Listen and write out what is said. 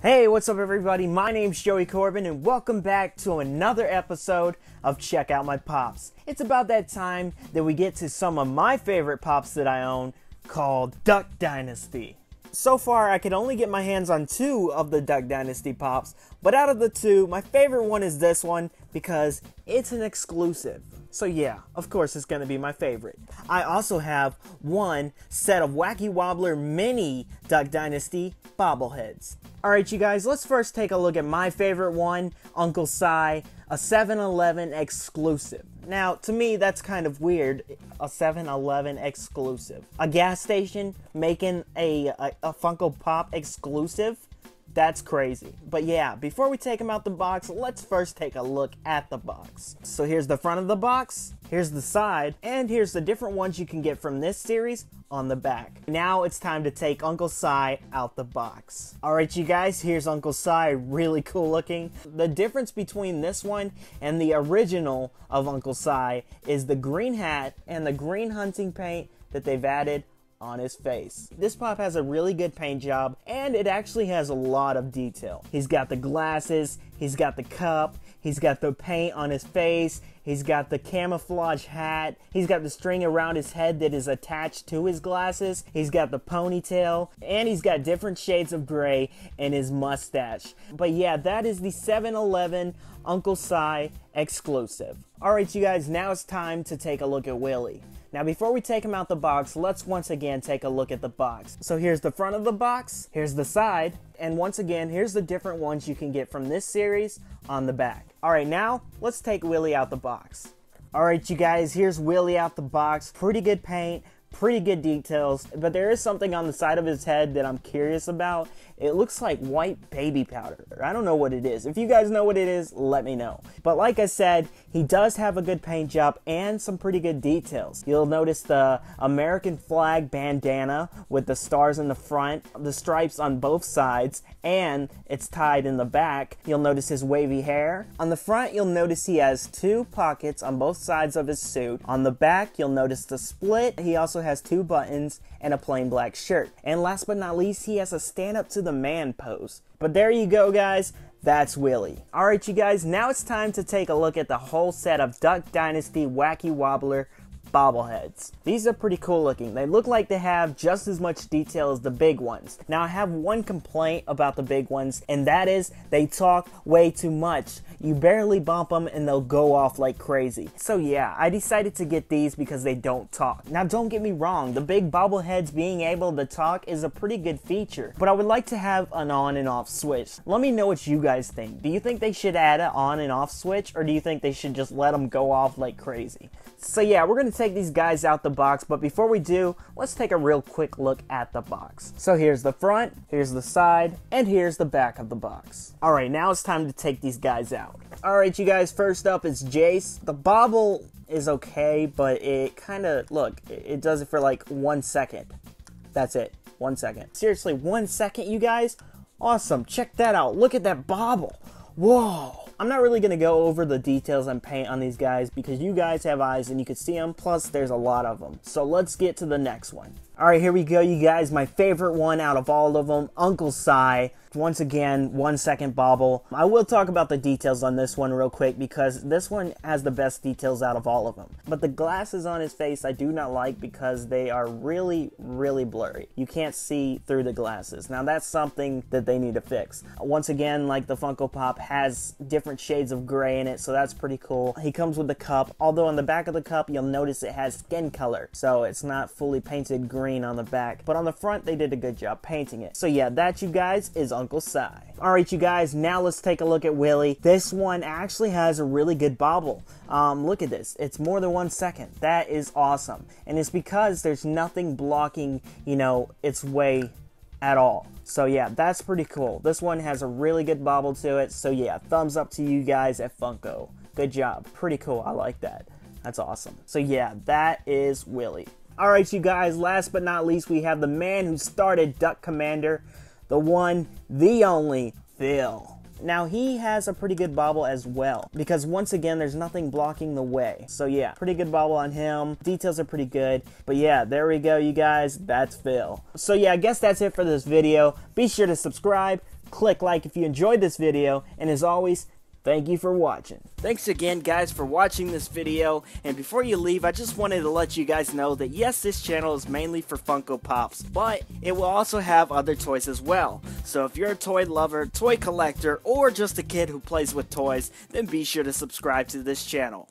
Hey, what's up everybody? My name's Joey Corbin and welcome back to another episode of Check Out My Pops. It's about that time that we get to some of my favorite pops that I own called Duck Dynasty. So far, I could only get my hands on 2 of the Duck Dynasty pops, but out of the 2, my favorite one is this one because it's an exclusive. So yeah, of course it's going to be my favorite. I also have one set of Wacky Wobbler mini Duck Dynasty bobbleheads. Alright you guys, let's first take a look at my favorite one, Uncle Si, a 7-Eleven exclusive. Now, to me, that's kind of weird, a 7-Eleven exclusive. A gas station making a Funko Pop exclusive? That's crazy. But yeah, before we take them out the box, let's first take a look at the box. So here's the front of the box, here's the side, and here's the different ones you can get from this series on the back. Now it's time to take Uncle Si out the box. Alright you guys, here's Uncle Si, really cool looking. The difference between this one and the original of Uncle Si is the green hat and the green hunting paint that they've added on his face. This pop has a really good paint job and it actually has a lot of detail. He's got the glasses, he's got the cup, he's got the paint on his face, he's got the camouflage hat, he's got the string around his head that is attached to his glasses, he's got the ponytail, and he's got different shades of gray in his mustache. But yeah, that is the 7-Eleven Uncle Si exclusive. Alright you guys, now it's time to take a look at Willie. Now before we take him out the box, let's once again take a look at the box. So here's the front of the box, here's the side, and once again, here's the different ones you can get from this series on the back. Alright, now let's take Willie out the box. Alright you guys, here's Willie out the box. Pretty good paint, pretty good details, but there is something on the side of his head that I'm curious about. It looks like white baby powder. I don't know what it is. If you guys know what it is, let me know. But like I said, he does have a good paint job and some pretty good details. You'll notice the American flag bandana with the stars in the front, the stripes on both sides, and it's tied in the back. You'll notice his wavy hair. On the front, you'll notice he has 2 pockets on both sides of his suit. On the back, you'll notice the split. He also has 2 buttons and a plain black shirt. And last but not least, he has a stand up to the man pose. But there you go guys, that's Willie. Alright you guys, now it's time to take a look at the whole set of Duck Dynasty Wacky Wobbler bobbleheads. These are pretty cool looking. They look like they have just as much detail as the big ones. Now I have one complaint about the big ones, and that is they talk way too much. You barely bump them and they'll go off like crazy. So yeah, I decided to get these because they don't talk. Now don't get me wrong, the big bobbleheads being able to talk is a pretty good feature, but I would like to have an on and off switch. Let me know what you guys think. Do you think they should add an on and off switch, or do you think they should just let them go off like crazy? So yeah, we're going to take these guys out the box, but before we do, let's take a real quick look at the box. So here's the front, here's the side, and here's the back of the box. Alright, now it's time to take these guys out. Alright you guys, first up is Jace. The bobble is okay, but it kind of, look, it does it for like 1 second. That's it, 1 second. Seriously, 1 second you guys? Awesome, check that out, look at that bobble. Whoa. I'm not really going to go over the details and paint on these guys because you guys have eyes and you can see them, plus there's a lot of them. So let's get to the next one. Alright, here we go you guys, my favorite one out of all of them, Uncle Si. Once again, 1 second bobble. I will talk about the details on this one real quick because this one has the best details out of all of them. But the glasses on his face I do not like because they are really, really blurry. You can't see through the glasses. Now that's something that they need to fix. Once again, like the Funko Pop has different shades of gray in it, so that's pretty cool. He comes with the cup, although on the back of the cup you'll notice it has skin color, so it's not fully painted green on the back. But on the front they did a good job painting it. So yeah, that you guys is Uncle Si. Alright you guys, now let's take a look at Willie. This one actually has a really good bobble. Look at this, it's more than 1 second. That is awesome. And it's because there's nothing blocking, you know, its way at all. So yeah, that's pretty cool. This one has a really good bobble to it. So yeah, thumbs up to you guys at Funko. Good job, pretty cool, I like that. That's awesome. So yeah, that is Willie. Alright you guys, last but not least, we have the man who started Duck Commander, the one, the only, Phil. Now he has a pretty good bobble as well, because once again there's nothing blocking the way. So yeah, pretty good bobble on him. Details are pretty good. But yeah, there we go, you guys. That's Phil. So yeah, I guess that's it for this video. Be sure to subscribe, click like if you enjoyed this video, and as always, thank you for watching. Thanks again, guys, for watching this video. And before you leave, I just wanted to let you guys know that yes, this channel is mainly for Funko Pops, but it will also have other toys as well. So if you're a toy lover, toy collector, or just a kid who plays with toys, then be sure to subscribe to this channel.